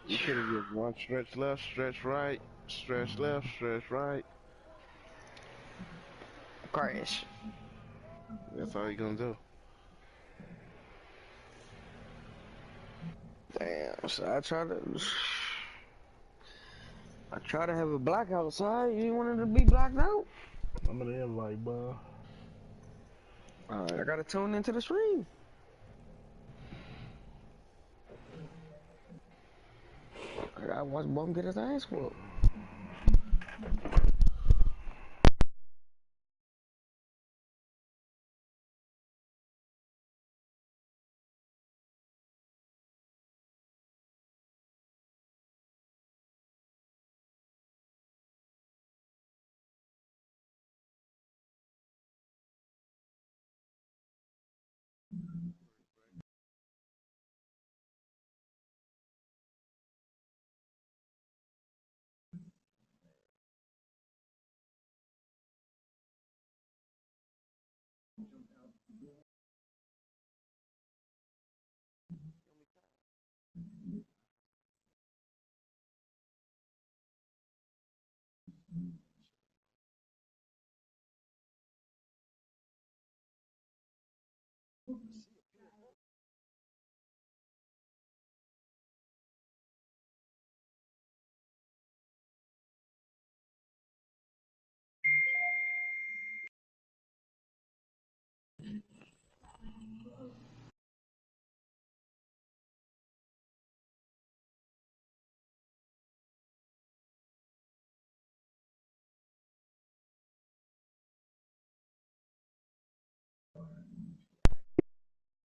You could have just one stretch left, stretch right, stretch left, stretch right. Crash. That's all you're gonna do. Damn, so I try to have a black outside. You want it to be blacked out? I'm in the invite, bro. I gotta tune into the stream. I gotta watch Bum get his ass whooped.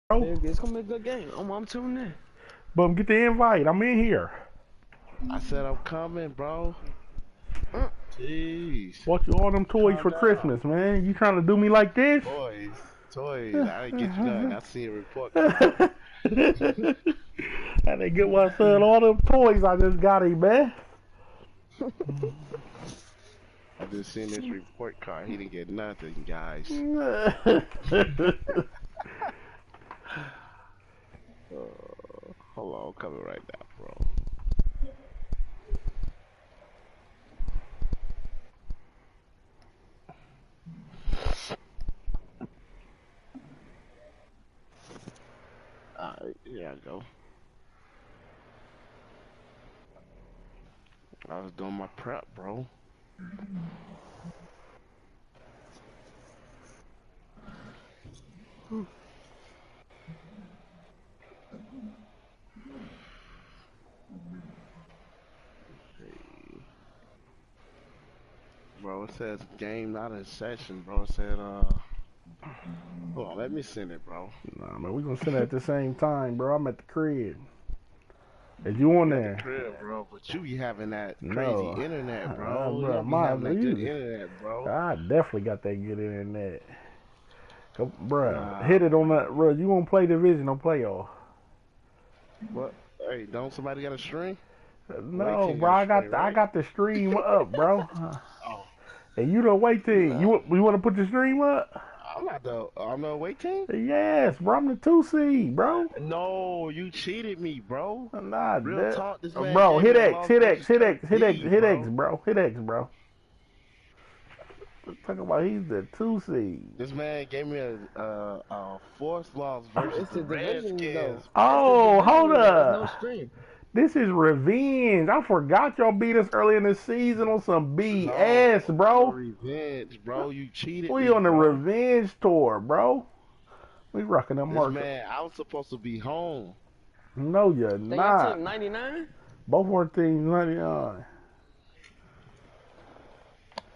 Oh, It's gonna be a good game. I'm tuning in. Bum, get the invite. I'm in here. I said I'm coming, bro. Jeez. Bought you all them toys Calm for down. Christmas, man. You trying to do me like this? Toys. Toys. I didn't get you nothing. I see a report card. I didn't get my son all them toys I just got him, man. I just seen this report card. He didn't get nothing, guys. Hold on, I'm coming right now, bro. Alright, here I go. I was doing my prep, bro. Bro, it says game not in session, bro. It said, hold on, let me send it, bro. Nah, man, we gonna send it at the same time, bro. I'm at the crib. Is you on You at there? the crib, bro, but you be having that crazy No. internet, bro. Bro, You don't be my- having that good you- internet, bro. I definitely got that good internet. Bro, Nah. hit it on that. Bro, you gonna play division on playoff? What? Hey, don't somebody got a string? No, team bro. got I a got string, I right? got the stream up, bro. Oh, And you the white team. You want to put the stream up? I'm the away team? Yes, bro. I'm the 2 seed, bro. No, you cheated me, bro. Nah, Real talk, this man bro. gave Hit me a X, Las hit X, Vegas hit X, Cup hit X, D, hit X, bro. Hit X, bro. Talking about he's the 2 seed. This man gave me a fourth loss versus It's the the division, though. Redskins. Oh, hold There's no up. stream. This is revenge. I forgot y'all beat us early in the season on some BS, No, bro. Revenge, bro. You cheated We me, on the bro. revenge tour, bro. We rocking the This market. man, I was supposed to be home. No, you're They got not. team 99? Both our teams 99.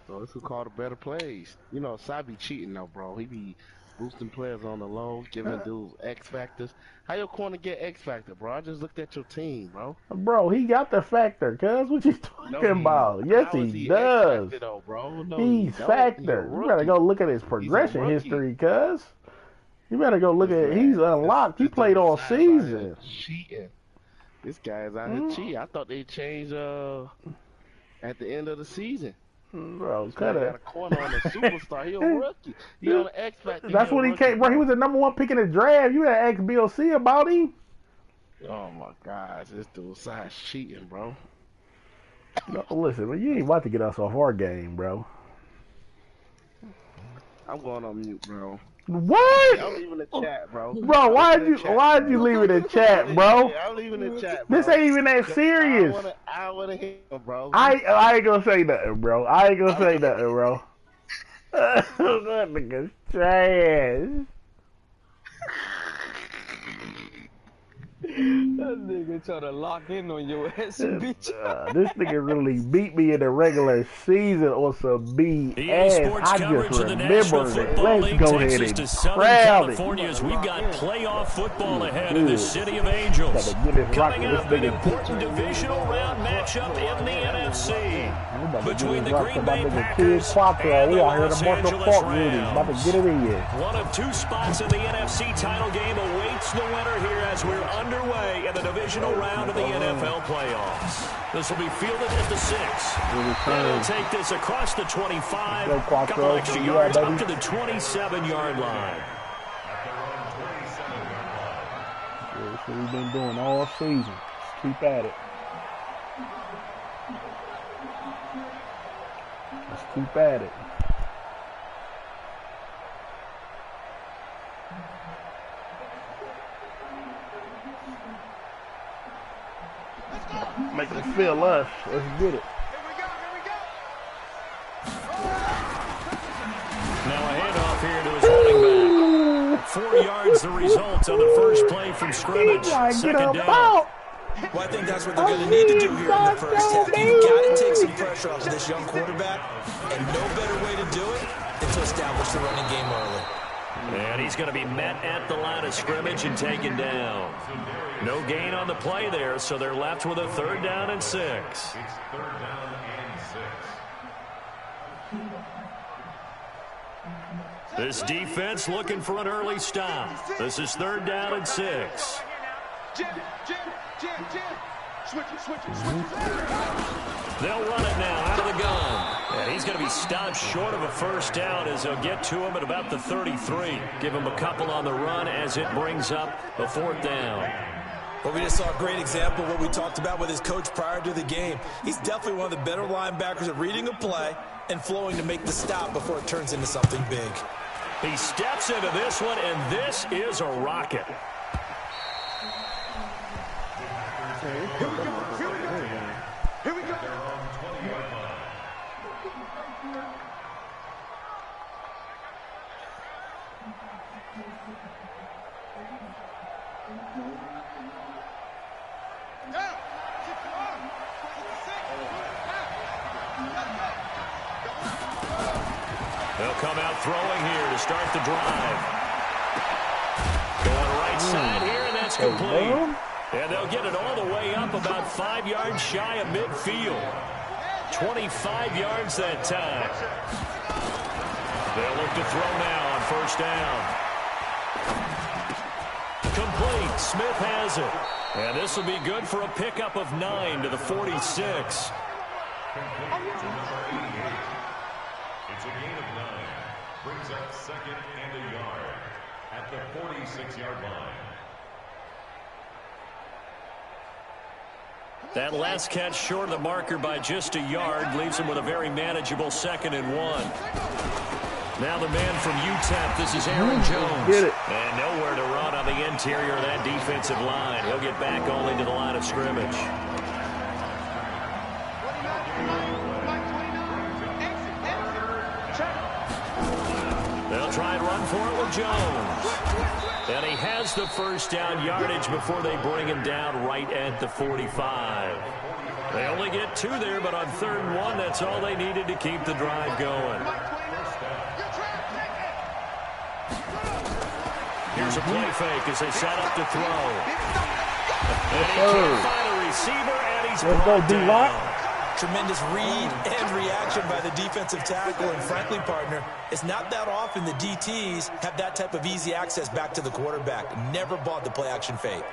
So this who call the better plays. You know, Cy be cheating though, bro. He be boosting players on the low, giving dudes X factors. How your corner get X factor, bro? I just looked at your team, bro. Bro, he got the factor, cuz. What you talking about? Yes, How is he X does. factor though, bro? No, He's he don't. factor. He a You better go rookie. look at his progression rookie. history, cuz. You better go look This at. man, He's unlocked. He this played dude all Cy's out here season. cheating. This guy's out here cheating. I thought they changed at the end of the season. Bro, This cut man got it. a corner on a superstar. He a rookie. He on the X Factor. That's a what he rookie, came, bro. He was the #1 pick in the draft. You had asked BLC about him. Oh my gosh, this dude size cheating, bro. No, listen, man, you ain't about to get us off our game, bro. I'm going on mute, bro. What? Yeah, I'm leaving the chat, bro. Bro, I'm leaving the chat, why'd you bro. leave it in chat, bro? Yeah, I'm leaving the chat, This bro. ain't even that 'Cause serious. I wanna hear, bro. I ain't gonna say nothing, bro. I ain't gonna I'm, say nothing, bro. That nigga's trash. That nigga trying to lock in on your ass and beat you. This nigga really beat me in the regular season on some EA BS. Sports I just coverage of the National remembered it. Football Let's League go takes ahead us and to Southern crown it. California as we've got playoff football ahead in the Good. City of Angels. Gotta get this Coming rocket. This up, an nigga, important divisional round matchup in the NFC we about to get between this the rocket to Green my Bay nigga Kid Packers Quattro. and the We out here in Los the Marshall Angeles Park Goonies. About to Rams. get it in. One of two spots in the NFC title game awaits the winner here as we're underway in the divisional round of the NFL playoffs. This will be fielded at the 6. They'll take this across the 25, Go, Quattro. couple extra yards Yeah, up baby. to the 27-yard line. Yeah, that's what we've been doing all season. Just keep at it. Let's keep at it. Make them feel us. Let's get it. Now a handoff here to his running back. 4 yards the result on the first play from scrimmage. Second down. Well, I think that's what they're going to need to do here in the first half. You've got to take some pressure off of this young quarterback, and no better way to do it than to establish the running game early. And he's going to be met at the line of scrimmage and taken down. No gain on the play there, so they're left with a 3rd down and 6. It's 3rd down and 6. This defense looking for an early stop. This is 3rd down and 6. They'll run it now out of the gun. And he's going to be stopped short of a 1st down as they'll get to him at about the 33. Give him a couple on the run as it brings up a 4th down. Well, we just saw a great example of what we talked about with his coach prior to the game. He's definitely one of the better linebackers at reading a play and flowing to make the stop before it turns into something big. He steps into this one, and this is a rocket. Here we go. They'll come out throwing here to start the drive. Going right side here, and that's complete. And they'll get it all the way up about 5 yards shy of midfield. 25 yards that time. They'll look to throw now on 1st down. Complete. Smith has it. And this will be good for a pickup of 9 to the 46. It's a gain of 9. Brings up 2nd and a yard at the 46-yard line. That last catch short of the marker by just a yard leaves him with a very manageable 2nd and 1. Now the man from UTEP, this is Aaron Jones. Get it. And nowhere to run on the interior of that defensive line. He'll get back only to the line of scrimmage. They'll try and run for it with Jones. And he has the 1st down yardage before they bring him down right at the 45. They only get 2 there, but on 3rd and 1, that's all they needed to keep the drive going. Here's a play fake as they set up to throw. And he can't find a receiver, and he's brought down. Tremendous read and reaction by the defensive tackle. And frankly, partner, it's not that often the DTs have that type of easy access back to the quarterback. Never bought the play-action fake.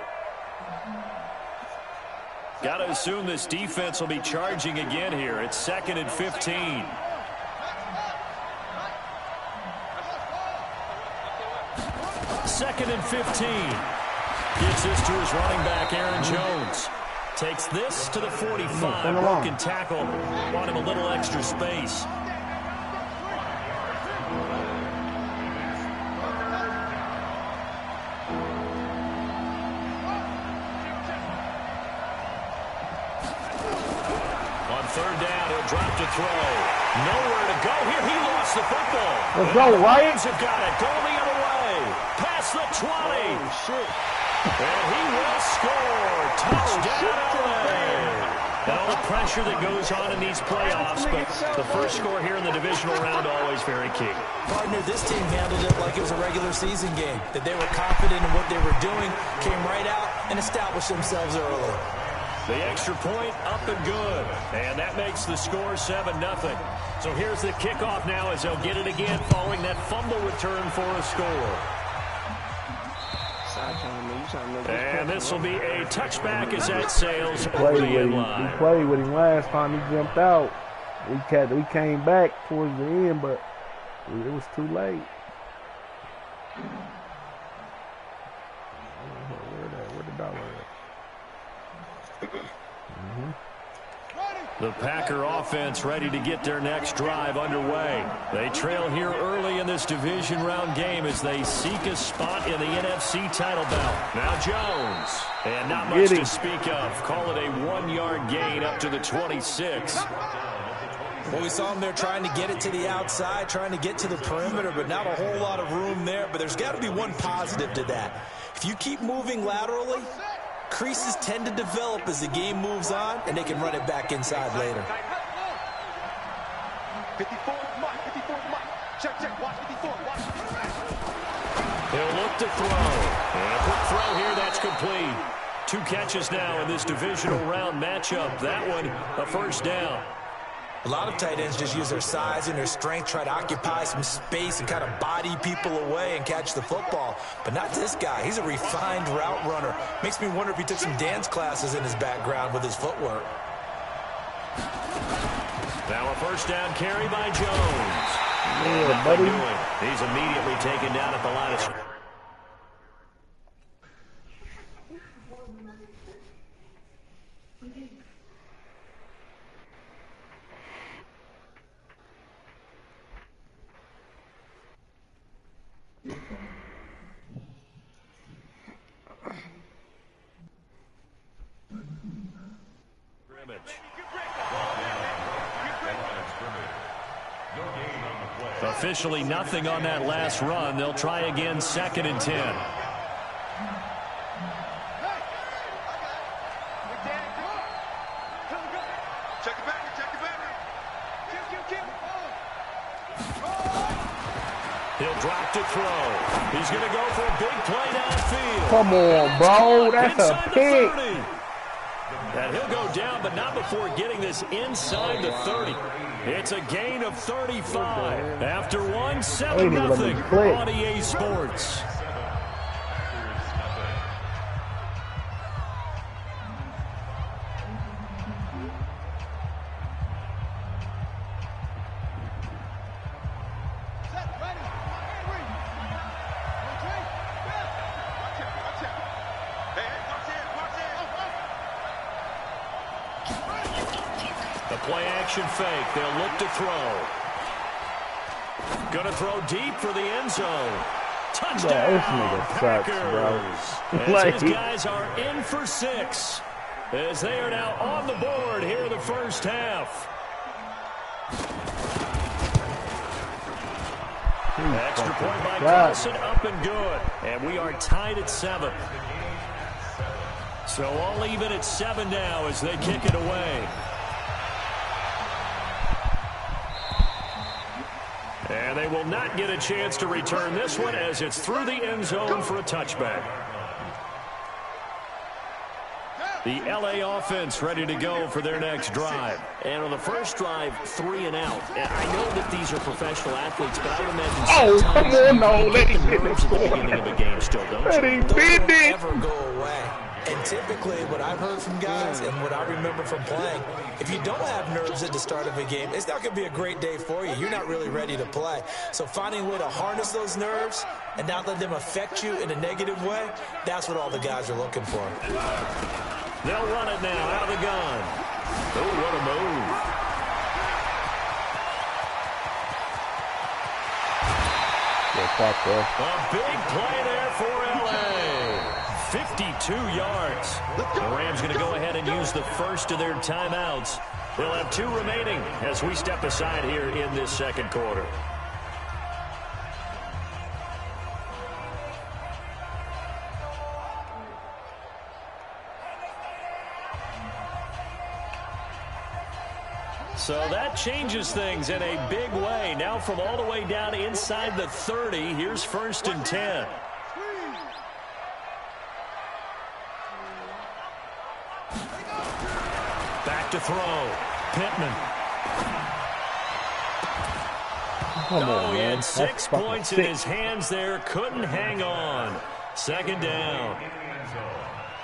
Got to assume this defense will be charging again here. It's 2nd and 15. Second and 15. Gives this to his running back, Aaron Jones. Takes this to the 45. Broken tackle. Bought him a little extra space. On third down, he'll drop to throw. Nowhere to go here. He lost the football. Let's go, Wyatt. Have got it. Going the other way. Past the 20. Oh, shit. And he will score. Touchdown, LA. And all the pressure that goes on in these playoffs, but the first score here in the divisional round always very key. Partner, this team handled it like it was a regular season game, that they were confident in what they were doing, came right out and established themselves early. The extra point up and good. And that makes the score 7-0. So here's the kickoff now as they'll get it again following that fumble return for a score. And this will be a touchback as that sails over the end line. We played with him last time. He jumped out. We came back towards the end, but it was too late. Where the dollar at? The Packer offense ready to get their next drive underway. They trail here early in this division round game as they seek a spot in the NFC title bout. Now Jones. And not much to speak of. Call it a 1-yard gain up to the 26. Well, we saw him there trying to get it to the outside, trying to get to the perimeter, but not a whole lot of room there. But there's got to be one positive to that. If you keep moving laterally, creases tend to develop as the game moves on, and they can run it back inside later. 54, Mike, 54, Mike. Check, watch 54, watch. He'll look to throw. And a quick throw here, that's complete. 2 catches now in this divisional round matchup. That one, a first down. A lot of tight ends just use their size and their strength, try to occupy some space and kind of body people away and catch the football. But not this guy. He's a refined route runner. Makes me wonder if he took some dance classes in his background with his footwork. Now a first down carry by Jones. Yeah, buddy. He's immediately taken down at the line of scrimmage. Officially nothing on that last run. They'll try again, 2nd and 10. Check it back. He'll drop to throw. He's going to go for a big play downfield. Come on, bro. That's a pick. And he'll go down, but not before getting this inside the 30. It's a gain of 35. After 7-0 on EA Sports. Play action fake. They'll look to throw. Gonna throw deep for the end zone. Touchdown, this nigga sucks, bro. As his guys are in for 6. As they are now on the board here in the first half. Extra point by Carlson, up and good. And we are tied at 7. So all even at 7 now as they kick it away. And they will not get a chance to return this one as it's through the end zone for a touchback. The LA offense ready to go for their next drive. And on the first drive, 3 and out. And I know that these are professional athletes, but I would imagine come on, no, let him nerves at the beginning of a game still, don't you? Let him bend it. Never go away. And typically, what I've heard from guys and what I remember from playing, if you don't have nerves at the start of a game, it's not going to be a great day for you. You're not really ready to play. So finding a way to harness those nerves and not let them affect you in a negative way, that's what all the guys are looking for. They'll run it now out of the gun. Oh, what a move. A big play there for L.A. 52 yards. The Rams going to go ahead and use the first of their timeouts. They'll have 2 remaining as we step aside here in this second quarter. So that changes things in a big way. Now from all the way down inside the 30, here's 1st and 10. Back to throw. Pittman. He had 6 points in his hands there. Couldn't hang on. 2nd down.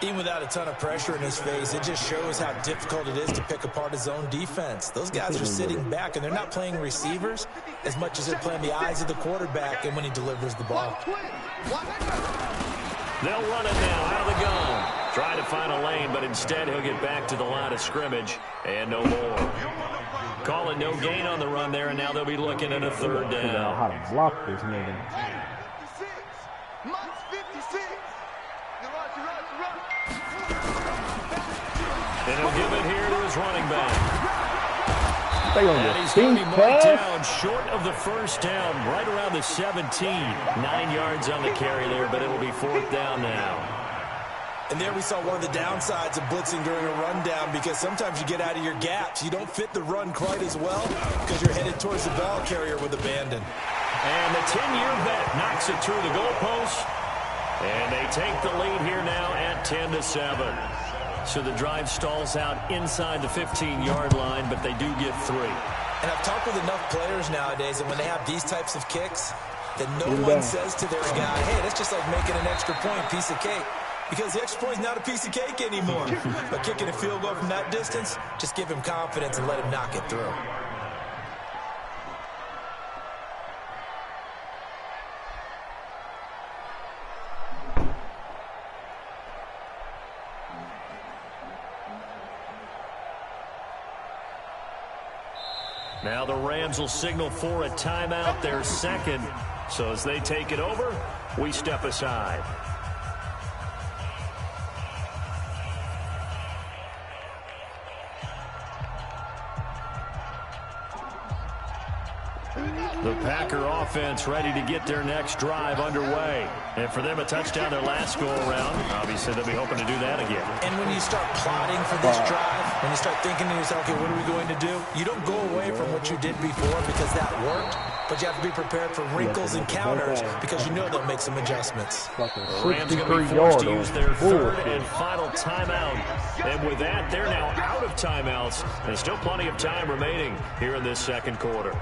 Even without a ton of pressure in his face, it just shows how difficult it is to pick apart his own defense. Those guys are sitting back, and they're not playing receivers as much as they're playing the eyes of the quarterback and when he delivers the ball. They'll run it now out of the gun. Try to find a lane, but instead he'll get back to the line of scrimmage and no more. Calling no gain on the run there, and now they'll be looking at a 3rd down. How to block this nigga. And he'll give it here to his running back. And he's going to be marked down short of the 1st down, right around the 17. 9 yards on the carry there, but it'll be 4th down now. And there we saw one of the downsides of blitzing during a rundown, because sometimes you get out of your gaps. You don't fit the run quite as well because you're headed towards the ball carrier with abandon. And the 10-year vet knocks it through the goalpost. And they take the lead here now at 10-7. So the drive stalls out inside the 15-yard line, but they do get 3. And I've talked with enough players nowadays, and when they have these types of kicks, that no one says to their guy, hey, that's just like making an extra point, piece of cake. Because the extra point is not a piece of cake anymore. But kicking a field goal from that distance, just give him confidence and let him knock it through. Now the Rams will signal for a timeout, their 2nd. So as they take it over, we step aside. The Packer offense ready to get their next drive underway. And for them, a touchdown their last go-around. Obviously, they'll be hoping to do that again. And when you start plotting for this drive, when you start thinking to yourself, okay, what are we going to do? You don't go away from what you did before because that worked, but you have to be prepared for wrinkles and counters because you know they'll make some adjustments. The Rams going to be forced to use their 3rd and final timeout. And with that, they're now out of timeouts. There's still plenty of time remaining here in this second quarter.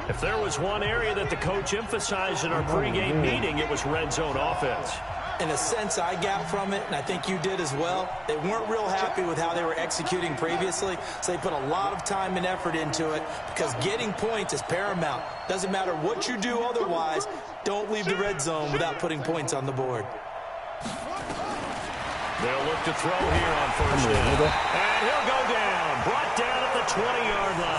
If there was one area that the coach emphasized in our pregame meeting, it was red zone offense. In a sense, I got from it, and I think you did as well, they weren't real happy with how they were executing previously, so they put a lot of time and effort into it because getting points is paramount. Doesn't matter what you do otherwise, don't leave the red zone without putting points on the board. They'll look to throw here on 1st down. And he'll go down, brought down at the 20-yard line.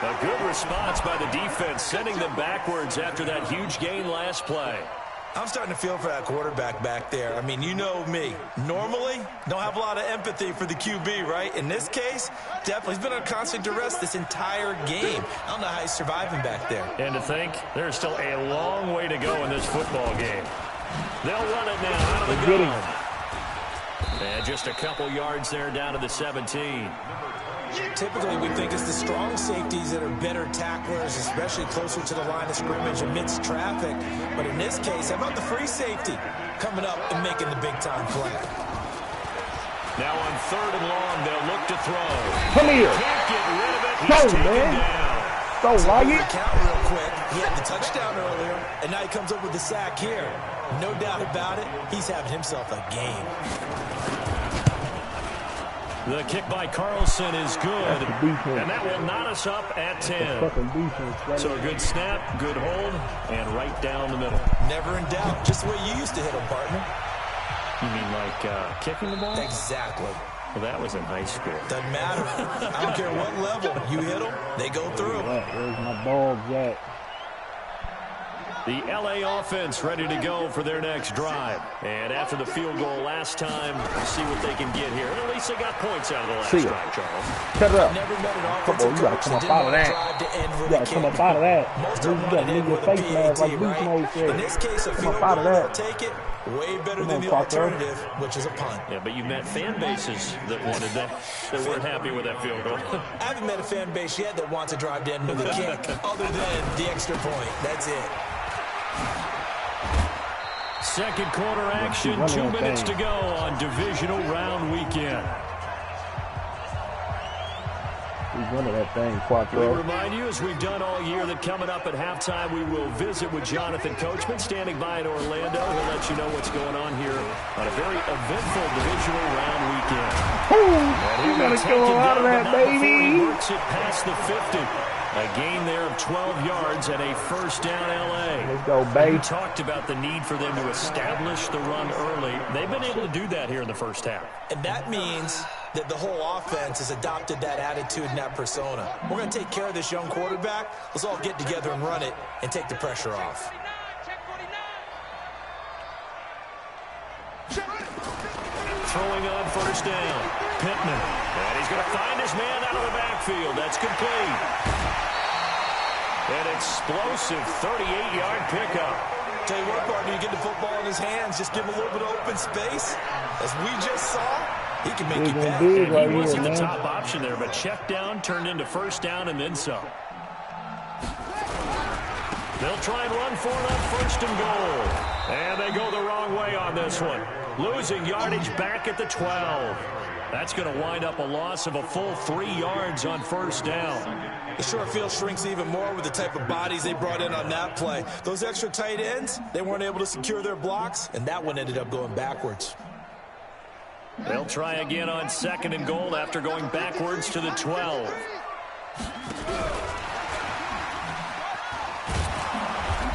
A good response by the defense, sending them backwards after that huge gain last play. I'm starting to feel for that quarterback back there. I mean, you know me. Normally, don't have a lot of empathy for the QB, right? In this case, definitely. He's been on constant duress this entire game. I don't know how he's surviving back there. And to think, there's still a long way to go in this football game. They'll run it now out of the gun. And just a couple yards there down to the 17. Typically, we think it's the strong safeties that are better tacklers, especially closer to the line of scrimmage amidst traffic. But in this case, how about the free safety coming up and making the big-time play? Now on 3rd and long, they'll look to throw. Come here. Can't get rid of it. Go, He's taken man. down. Go, So like the it. count real quick. He had the touchdown earlier, and now he comes up with the sack here. No doubt about it. He's having himself a game. The kick by Carlson is good, and that will knot us up at 10. So a good snap, good hold, and right down the middle. Never in doubt. Just the way you used to hit them, partner. You mean like kicking the ball? Exactly. Well, that was in high school. Doesn't matter. I don't care what level. You hit them, they go through. Where's my ball, Jack? The LA offense ready to go for their next drive. And after the field goal last time, we'll see what they can get here. And at least they got points out of the last drive, Charles. Cut it up. Never met an Come on, you gotta come up out of that. You gotta come up out of that. Most You of them gotta run it leave in your with a face mask like PAT, Beast Mode right? said. In this case, a Come field up out goal, of they'll that. take it. Way better Come than on, the Parker. alternative, which is a punt. Yeah, but you met fan bases that wanted that, that weren't happy with that field goal. I haven't met a fan base yet that wants to drive to end with a kick other than the extra point. That's it. Second quarter action, 2 minutes to go on divisional round weekend. He's running that thing, We Quattro. remind you, as we've done all year, that coming up at halftime, we will visit with Jonathan Coachman, standing by in Orlando. He'll let you know what's going on here on a very eventful divisional round weekend. He's gonna go out of that, baby. He works it past the 50. A gain there of 12 yards and a first down LA. Let's go, We baby. talked about the need for them to establish the run early. They've been able to do that here in the first half. And that means that the whole offense has adopted that attitude and that persona. We're going to take care of this young quarterback. Let's all get together and run it and take the pressure off. Throwing on first down. Pittman. And he's going to find his man out of the backfield. That's complete. An explosive 38-yard pickup. Tell you what, partner, you get the football in his hands, just give him a little bit of open space. As we just saw, he can make you pay. And he wasn't the top option there, but check down turned into first down and then some. They'll try and run for it on first and goal. And they go the wrong way on this one. Losing yardage back at the 12. That's going to wind up a loss of a full 3 yards on first down. The short field shrinks even more with the type of bodies they brought in on that play. Those extra tight ends, they weren't able to secure their blocks, and that one ended up going backwards. They'll try again on second and goal after going backwards to the 12.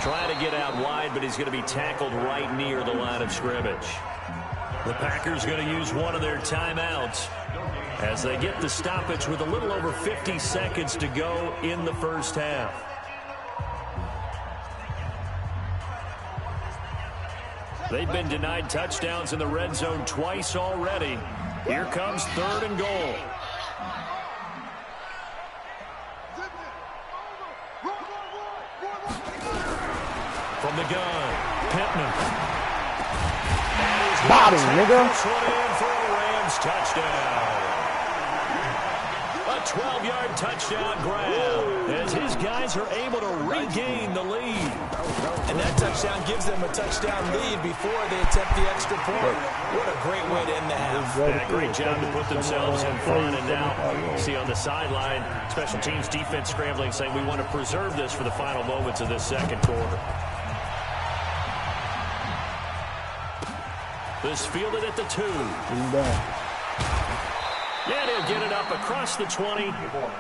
Trying to get out wide, but he's going to be tackled right near the line of scrimmage. The Packers going to use one of their timeouts as they get the stoppage with a little over 50 seconds to go in the first half. They've been denied touchdowns in the red zone twice already. Here comes third and goal. From the gun, Pittman. Bottom, nigga. This one in for a Rams touchdown. A 12-yard touchdown grab as his guys are able to regain the lead. And that touchdown gives them a touchdown lead before they attempt the extra point. What a great way to end the half. Yeah, great job to put themselves in front. And now, see on the sideline, special teams defense scrambling, saying we want to preserve this for the final moments of this second quarter. This fielded at the 2. And he'll get it up across the 20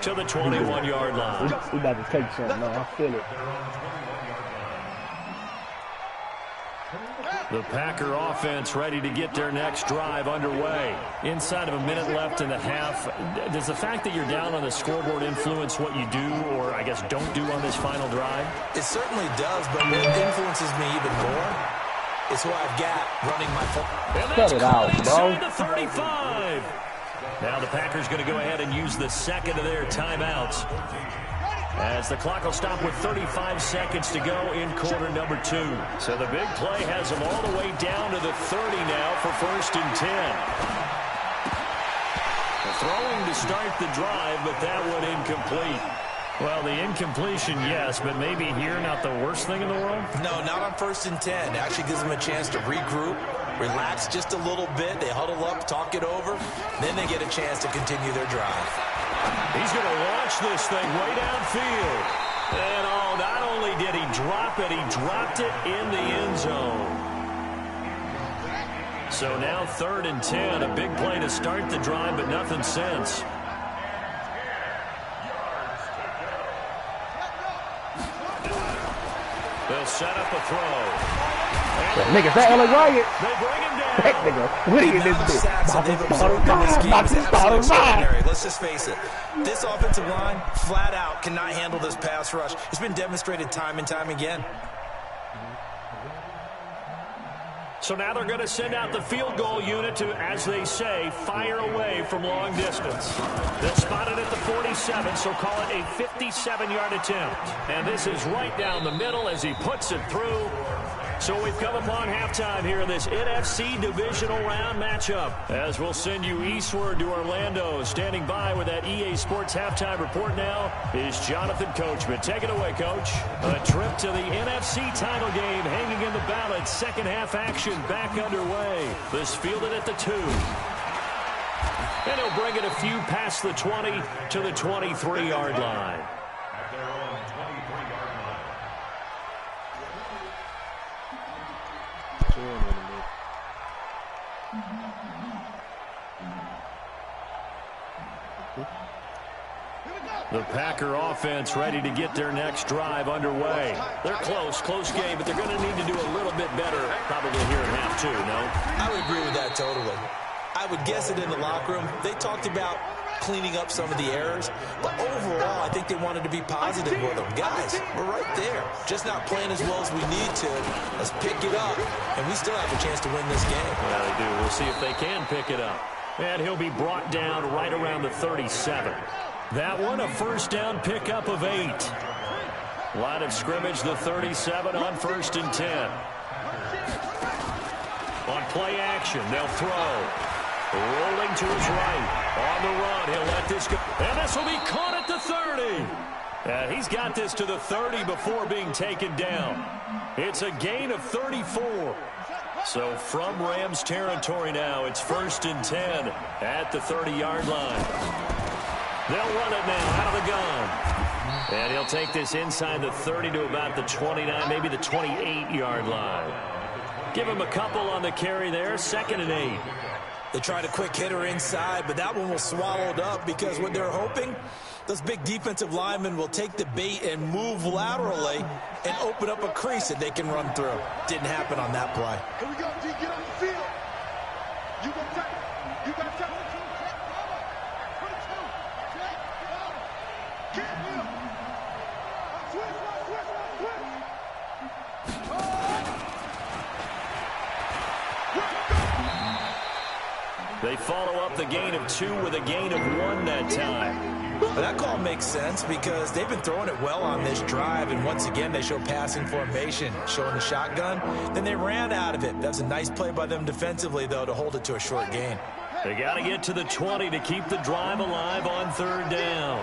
to the 21-yard line. We about to take something now. I feel it. The Packer offense ready to get their next drive underway. Inside of a minute left in the half, does the fact that you're down on the scoreboard influence what you do, or I guess don't do on this final drive? It certainly does, but what influences me even more is who I've got running my football. Cut it out, bro. Inside the 35. Now the Packers going to go ahead and use the second of their timeouts, as the clock will stop with 35 seconds to go in quarter number 2. So the big play has them all the way down to the 30 now for first and 10. The throwing to start the drive, but that one incomplete. Well, the incompletion, yes, but maybe here not the worst thing in the world? No, not on first and 10. It actually gives them a chance to regroup, relax just a little bit. They huddle up, talk it over. Then they get a chance to continue their drive. He's going to launch this thing way downfield. And not only did he drop it, he dropped it in the end zone. So now 3rd and 10. A big play to start the drive, but nothing since. They'll set up a throw. Nigga, that LA Riot. They bring him down. That nigga, what are you The amount of sacks that they've absorbed in this game is absolutely extraordinary. Let's just face it. This offensive line, flat out, cannot handle this pass rush. It's been demonstrated time and time again. So now they're going to send out the field goal unit to, as they say, fire away from long distance. They'll spot it at the 47, so call it a 57-yard attempt. And this is right down the middle as he puts it through. So we've come upon halftime here in this NFC divisional round matchup. As we'll send you eastward to Orlando. Standing by with that EA Sports halftime report now is Jonathan Coachman. Take it away, Coach. A trip to the NFC title game hanging in the balance. Second half action back underway. This fielded at the 2. And he'll bring it a few past the 20 to the 23-yard line. The Packer offense ready to get their next drive underway. They're close game, but they're going to need to do a little bit better probably here in half 2, no? I would agree with that totally. I would guess it in the locker room. They talked about cleaning up some of the errors, but overall, I think they wanted to be positive with them. Guys, we're right there. Just not playing as well as we need to. Let's pick it up, and we still have a chance to win this game. Yeah, they do. We'll see if they can pick it up. And he'll be brought down right around the 37. That one, a first down pickup of 8. Line of scrimmage, the 37 on 1st and 10. On play action, they'll throw. Rolling to his right. On the run, he'll let this go. And this will be caught at the 30. And he's got this to the 30 before being taken down. It's a gain of 34. So from Rams territory now, it's 1st and 10 at the 30-yard line. They'll run it now out of the gun. And he'll take this inside the 30 to about the 29, maybe the 28-yard line. Give him a couple on the carry there, 2nd and 8. They tried a quick hitter inside, but that one was swallowed up because what they're hoping, those big defensive linemen will take the bait and move laterally and open up a crease that they can run through. Didn't happen on that play. Here we go, G. Get on the field. You got time. You got time. They follow up the gain of 2 with a gain of 1 that time. But that call makes sense because they've been throwing it well on this drive, and once again they show passing formation, showing the shotgun. Then they ran out of it. That's a nice play by them defensively, though, to hold it to a short gain. They got to get to the 20 to keep the drive alive on 3rd down.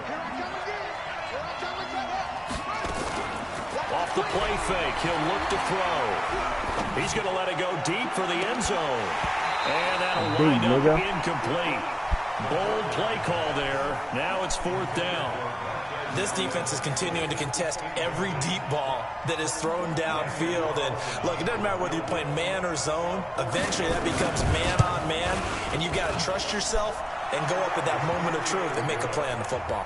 Off the play fake, he'll look to throw. He's going to let it go deep for the end zone. And that'll wind up incomplete. Bold play call there. Now it's 4th down. This defense is continuing to contest every deep ball that is thrown downfield. And look, it doesn't matter whether you're playing man or zone. Eventually that becomes man on man. And you've got to trust yourself and go up at that moment of truth and make a play on the football.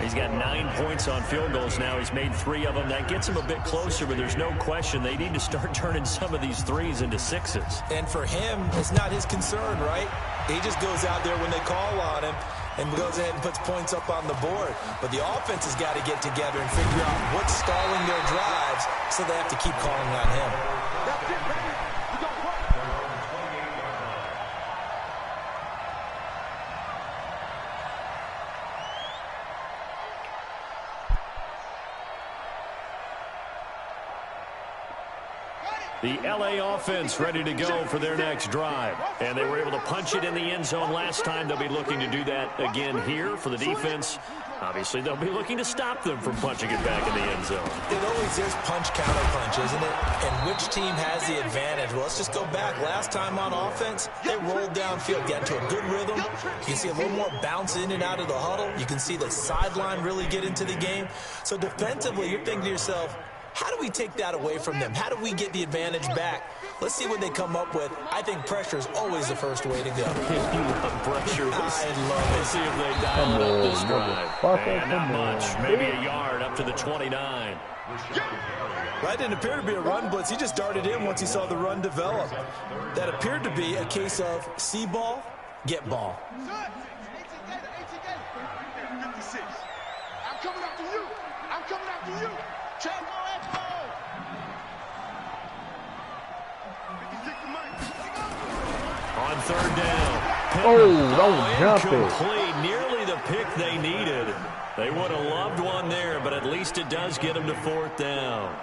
He's got 9 points on field goals now. He's made 3 of them. That gets him a bit closer, but there's no question they need to start turning some of these 3s into 6s. And for him, it's not his concern, right? He just goes out there when they call on him and goes ahead and puts points up on the board. But the offense has got to get together and figure out what's stalling their drives, so they have to keep calling on him. The LA offense ready to go for their next drive. And they were able to punch it in the end zone last time. They'll be looking to do that again here for the defense. Obviously, they'll be looking to stop them from punching it back in the end zone. It always is punch-counter-punch, isn't it? And which team has the advantage? Well, let's just go back. Last time on offense, they rolled downfield, got into a good rhythm. You can see a little more bounce in and out of the huddle. You can see the sideline really get into the game. So defensively, you're thinking to yourself, How do we take that away from them? How do we get the advantage back? Let's see what they come up with. I think pressure is always the first way to go. If you love pressure, I love it. let's see if they dial it up this drive. And not much, maybe a yard up to the 29. That didn't appear to be a run blitz. He just darted in once he saw the run develop. That appeared to be a case of see ball, get ball. 56. I'm coming after you. I'm coming after you. Chango Echo. 56 to Mike. On third down. Oh, don't jump it. Incomplete. Nearly the pick they needed. They would have loved one there, but at least it does get them to fourth down.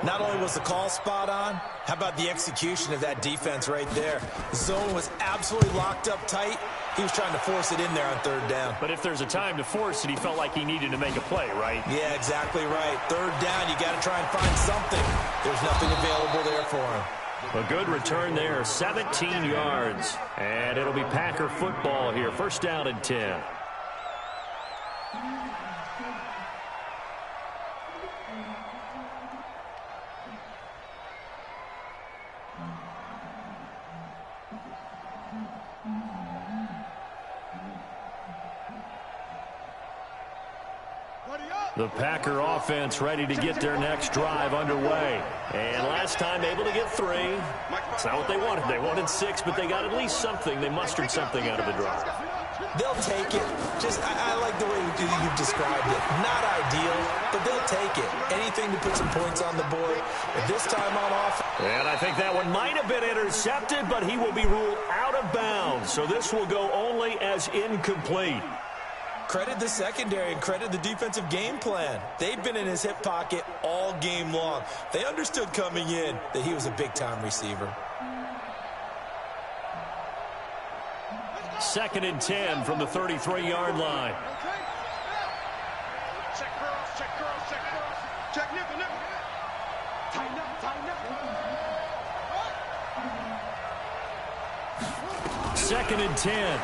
Not only was the call spot on, how about the execution of that defense right there? The zone was absolutely locked up tight. He was trying to force it in there on third down. But if there's a time to force it, he felt like he needed to make a play, right? Yeah, exactly right. Third down, you got to try and find something. There's nothing available there for him. A good return there, 17 yards. And it'll be Packer football here, first down and 10. The Packer offense ready to get their next drive underway. And last time able to get 3. It's not what they wanted. They wanted 6, but they got at least something. They mustered something out of the drive. They'll take it. I like the way you've described it. Not ideal, but they'll take it. Anything to put some points on the board. But this time on off. And I think that one might have been intercepted, but he will be ruled out of bounds. So this will go only as incomplete. Credit the secondary and credit the defensive game plan. They've been in his hip pocket all game long. They understood coming in that he was a big-time receiver. 2nd and 10 from the 33-yard line. Check curls, check curls, check curls. Check nipple, nipple. Tighten up, tighten up. 2nd and 10.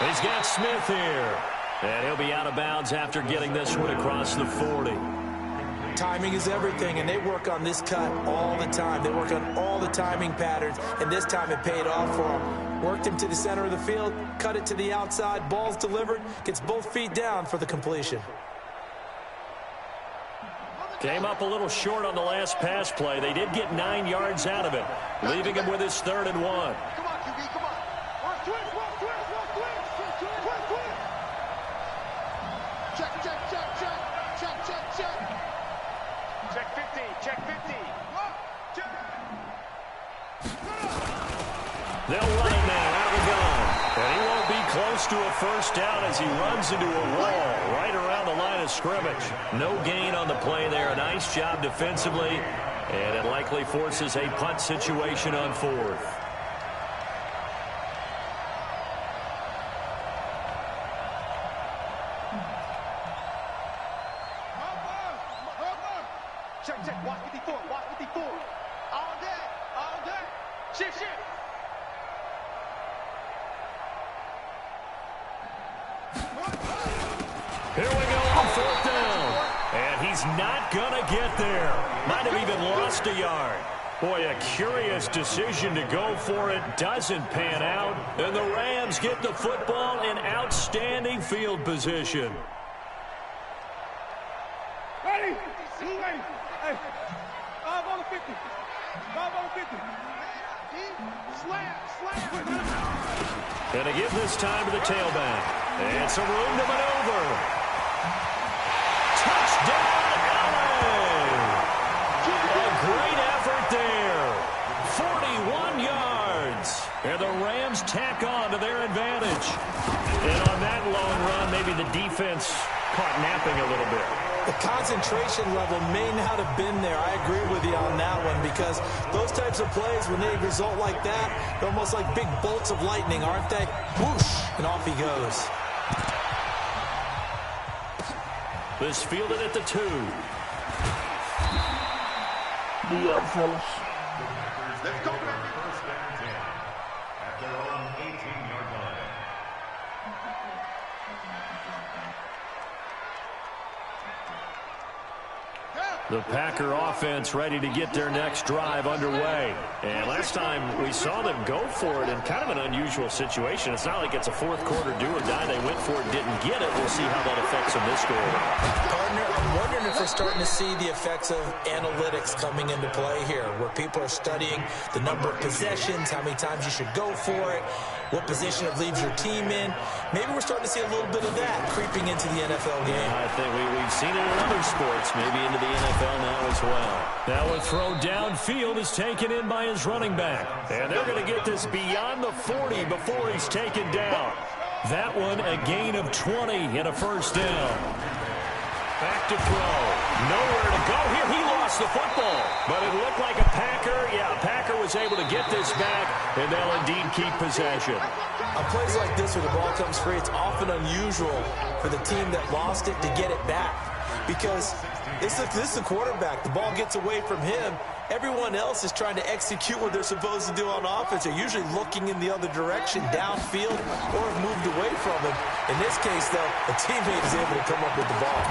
He's got Smith here. And he'll be out of bounds after getting this one across the 40. Timing is everything, and they work on this cut all the time. They work on all the timing patterns, and this time it paid off for them. Worked him to the center of the field, cut it to the outside, ball's delivered, gets both feet down for the completion. Came up a little short on the last pass play. They did get 9 yards out of it, leaving him with his 3rd and 1. Come on, QB, come on. Work twins, work twins, work twins. Work twins. Check, check, check, check. Check, check, check. Check 50, check 50. Check. They'll run it now out of the gun. And he won't be close to a first down as he runs into a wall right around the line of scrimmage. No gain on the play there. A nice job defensively. And it likely forces a punt situation on 4th. Check, check. Watch 54, watch 54. All day, all day. Shift, shift. Here we go on 4th down. And he's not going to get there. Might have even lost a yard. Boy, a curious decision to go for it. Doesn't pan out. And the Rams get the football in outstanding field position. Ready? Ready? Hey. 5 on the 50. 5 on the 50. Slam, slam. And to give this time to the tailback. And some room to maneuver. Touchdown, LA! A great effort there. 41 yards. And the Rams tack on to their advantage. And on that long run, maybe the defense caught napping a little bit. The concentration level may not have been there. I agree with you on that one because those types of plays, when they result like that, they're almost like big bolts of lightning, aren't they? Whoosh, and off he goes. This fielded at the 2. Be up, fellas. Let's go, baby. First down 10 at their own 18-yard line. The Packer offense ready to get their next drive underway. And last time we saw them go for it in kind of an unusual situation. It's not like it's a fourth quarter do or die. They went for it, didn't get it. We'll see how that affects them this go around. Partner, I'm wondering if we're starting to see the effects of analytics coming into play here, where people are studying the number of possessions, how many times you should go for it, what position it leaves your team in. Maybe we're starting to see a little bit of that creeping into the NFL game. I think we've seen it in other sports, maybe into the NFL now as well. Now a throw downfield is taken in by his running back. And they're going to get this beyond the 40 before he's taken down. That one a gain of 20 and a first down. Back to throw. Nowhere to go here. He lost the football. But it looked like a Packer. Yeah, a Packer was able to get this back, and they'll indeed keep possession. On plays like this where the ball comes free, it's often unusual for the team that lost it to get it back. Because this is the quarterback. The ball gets away from him. Everyone else is trying to execute what they're supposed to do on offense. They're usually looking in the other direction, downfield, or have moved away from him. In this case, though, a teammate is able to come up with the ball.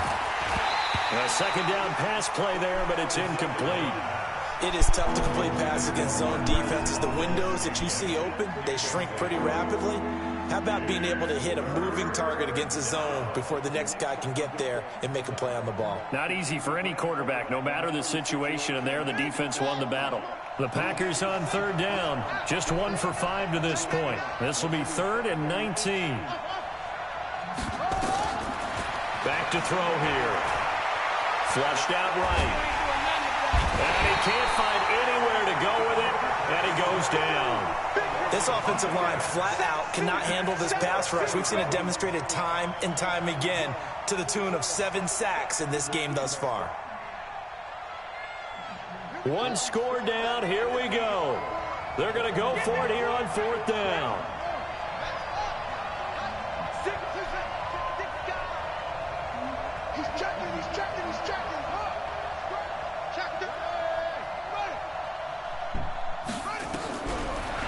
A second down pass play there, but it's incomplete. It is tough to complete passes against zone defenses. The windows that you see open, they shrink pretty rapidly. How about being able to hit a moving target against a zone before the next guy can get there and make a play on the ball? Not easy for any quarterback, no matter the situation, and there the defense won the battle. The Packers on third down, just 1 for 5 to this point. This will be 3rd and 19. Back to throw here. Flushed out right. And he can't find anywhere to go with it, and he goes down. This offensive line flat out cannot handle this pass rush. We've seen it demonstrated time and time again to the tune of 7 sacks in this game thus far. One score down. Here we go. They're going to go for it here on 4th down.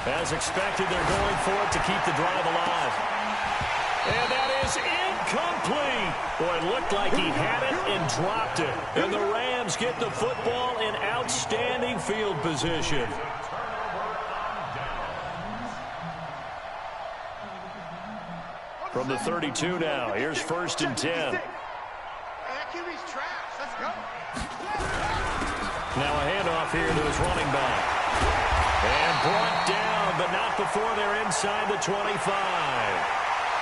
As expected, they're going for it to keep the drive alive. And that is incomplete. Boy, it looked like he had it and dropped it. And the Rams get the football in outstanding field position. From the 32 now, here's 1st and 10. Now a handoff here to his running back. And brought down, but not before they're inside the 25.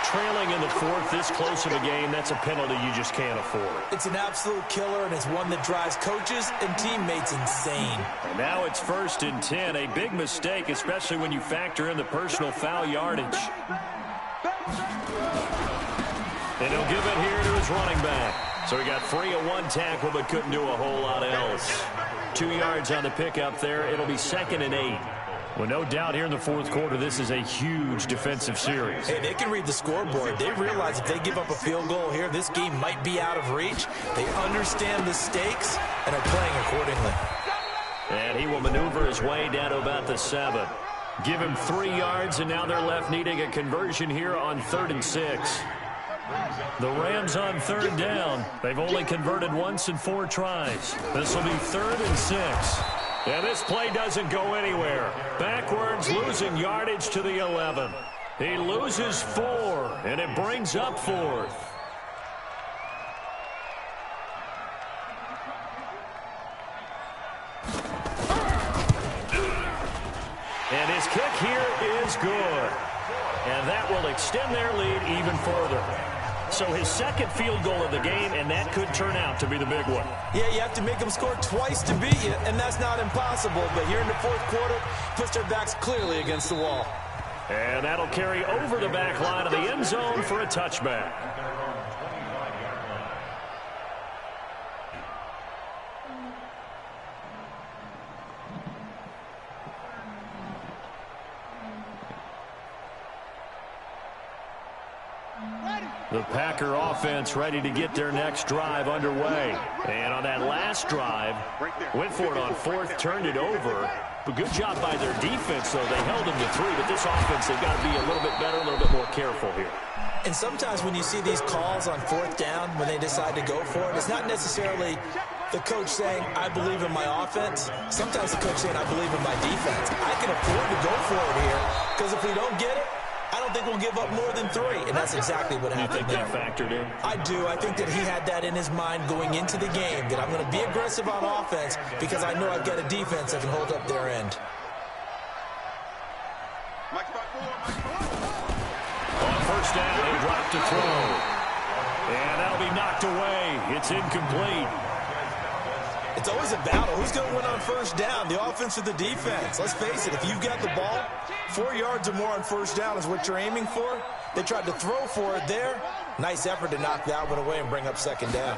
Trailing in the 4th, this close of a game, that's a penalty you just can't afford. It's an absolute killer, and it's one that drives coaches and teammates insane. And now it's 1st and 10, a big mistake, especially when you factor in the personal foul yardage. And he'll give it here to his running back. So he got free of 1 tackle, but couldn't do a whole lot else. 2 yards on the pickup there. It'll be 2nd and 8. Well, no doubt here in the 4th quarter, this is a huge defensive series. Hey, they can read the scoreboard. They realize if they give up a field goal here, this game might be out of reach. They understand the stakes and are playing accordingly. And he will maneuver his way down to about the 7. Give him 3 yards, and now they're left needing a conversion here on 3rd and 6. The Rams on 3rd down. They've only converted once in 4 tries. This will be 3rd and 6. And this play doesn't go anywhere. Backwards, losing yardage to the 11. He loses 4, and it brings up 4th. And his kick here is good. And that will extend their lead even further. So his 2nd field goal of the game, and that could turn out to be the big one. Yeah, you have to make them score twice to beat you, and that's not impossible. But here in the 4th quarter, puts their backs clearly against the wall. And that'll carry over the back line of the end zone for a touchback. The Packer offense ready to get their next drive underway. And on that last drive, went for it on 4th, turned it over. But good job by their defense, though. They held them to 3, but this offense, they've got to be a little bit better, a little bit more careful here. And sometimes when you see these calls on 4th down, when they decide to go for it, it's not necessarily the coach saying, I believe in my offense. Sometimes the coach saying, I believe in my defense. I can afford to go for it here because if we don't get it, I don't think we'll give up more than 3, and that's exactly what happened there. You think that factored in? I do. I think that he had that in his mind going into the game, that I'm going to be aggressive on offense because I know I've got a defense that can hold up their end. On first down, he dropped to throw. And that'll be knocked away. It's incomplete. It's always a battle. Who's going to win on first down, the offense or the defense? Let's face it, if you've got the ball, 4 yards or more on first down is what you're aiming for. They tried to throw for it there. Nice effort to knock that one away and bring up second down.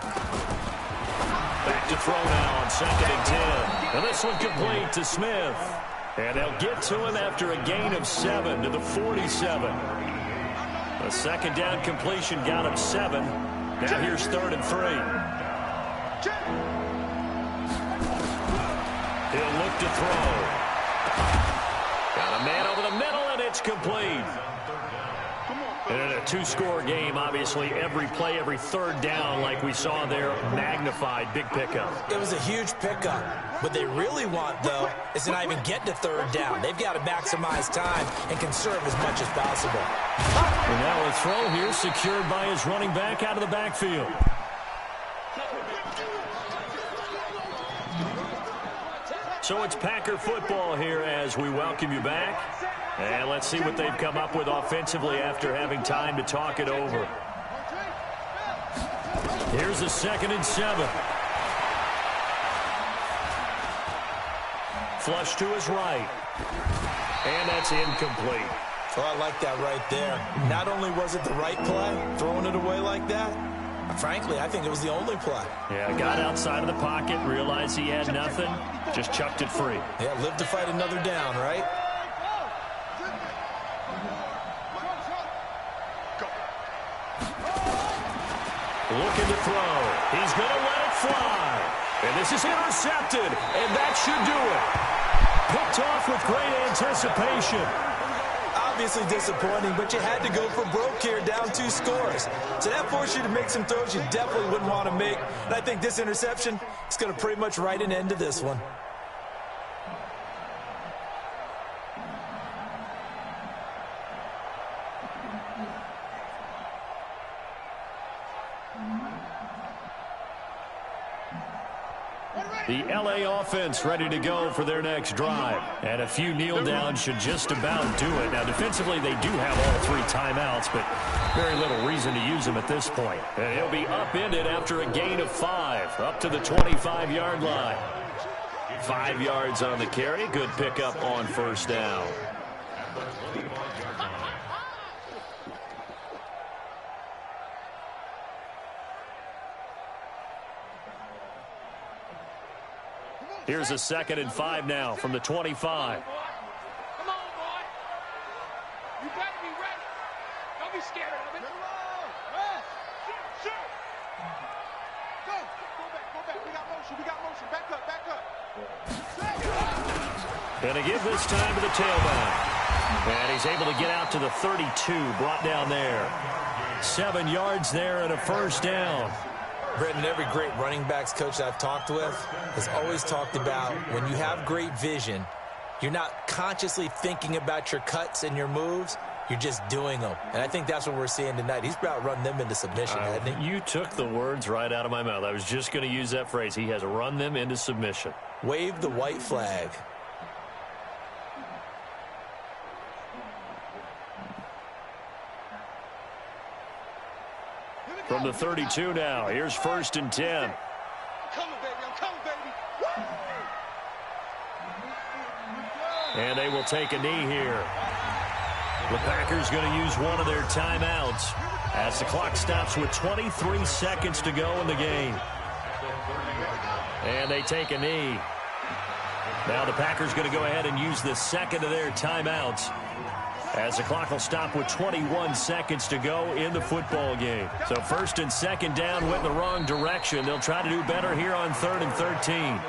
Back to throw now on 2nd and 10. And this one complete to Smith. And they'll get to him after a gain of 7 to the 47. A second down completion got him 7. Now here's 3rd and 3. He'll look to throw. Got a man over the middle, and it's complete. And in a 2-score game, obviously, every play, every 3rd down, like we saw there, magnified. Big pickup. It was a huge pickup. What they really want, though, is to not even get to 3rd down. They've got to maximize time and conserve as much as possible. And now a throw here secured by his running back out of the backfield. So it's Packer football here as we welcome you back. And let's see what they've come up with offensively after having time to talk it over. Here's a 2nd and 7. Flush to his right. And that's incomplete. Oh, I like that right there. Not only was it the right play, throwing it away like that, frankly, I think it was the only play. Yeah, got outside of the pocket, realized he had nothing, just chucked it free. Yeah, live to fight another down, right? Looking to throw. He's going to let it fly. And this is intercepted, and that should do it. Picked off with great anticipation. Obviously disappointing, but you had to go for broke here, down 2 scores. So that forced you to make some throws you definitely wouldn't want to make. And I think this interception is going to pretty much write an end to this one. The LA offense ready to go for their next drive. And a few kneel downs should just about do it. Now, defensively, they do have all 3 timeouts, but very little reason to use them at this point. And he'll be upended after a gain of 5, up to the 25-yard line. 5 yards on the carry. Good pickup on first down. Here's a 2nd and 5 now from the 25. Come on, boy. You better be ready. Don't be scared of it. Shoot. Go back. We got motion. Back up. Gonna give this time to the tailback. And he's able to get out to the 32, brought down there. 7 yards there and a first down. Brendan, every great running backs coach I've talked with has always talked about when you have great vision, you're not consciously thinking about your cuts and your moves. You're just doing them. And I think that's what we're seeing tonight. He's about run them into submission, hasn't he? You took the words right out of my mouth. I was just going to use that phrase. He has run them into submission. Wave the white flag. From the 32 now, here's 1st and 10. I'm coming, baby. And they will take a knee here. The Packers going to use one of their timeouts as the clock stops with 23 seconds to go in the game. And they take a knee. Now the Packers going to go ahead and use the 2nd of their timeouts as the clock will stop with 21 seconds to go in the football game. So 1st and 2nd down went in the wrong direction. They'll try to do better here on 3rd and 13.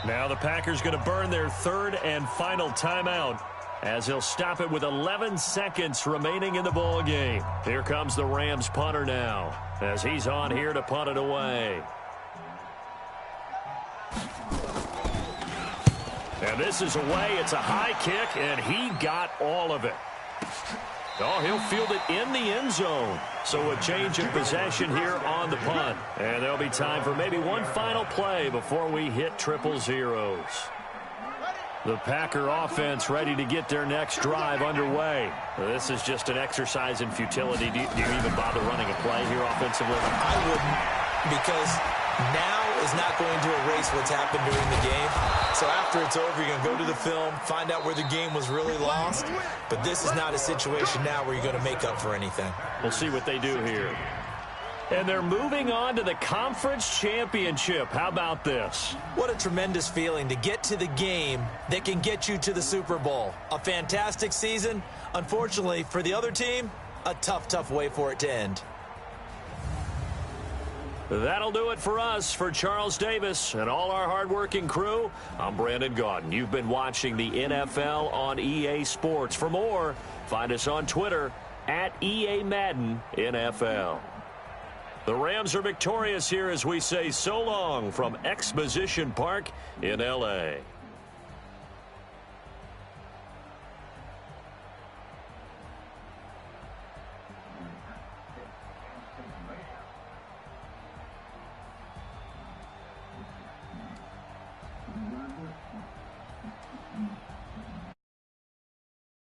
Now the Packers going to burn their 3rd and final timeout as he'll stop it with 11 seconds remaining in the ball game. Here comes the Rams punter now, as he's on here to punt it away. And this is away. It's a high kick, and he got all of it. Oh, he'll field it in the end zone. So a change of possession here on the punt. And there'll be time for maybe one final play before we hit 000. The Packer offense ready to get their next drive underway. This is just an exercise in futility. Do you even bother running a play here offensively? I wouldn't, because now is not going to erase what's happened during the game. So after it's over, you're going to go to the film, find out where the game was really lost. But this is not a situation now where you're going to make up for anything. We'll see what they do here. And they're moving on to the conference championship. How about this? What a tremendous feeling to get to the game that can get you to the Super Bowl. A fantastic season. Unfortunately, for the other team, a tough way for it to end. That'll do it for us. For Charles Davis and all our hardworking crew, I'm Brandon Gaudin. You've been watching the NFL on EA Sports. For more, find us on Twitter at EA Madden NFL. The Rams are victorious here as we say so long from Exposition Park in L.A.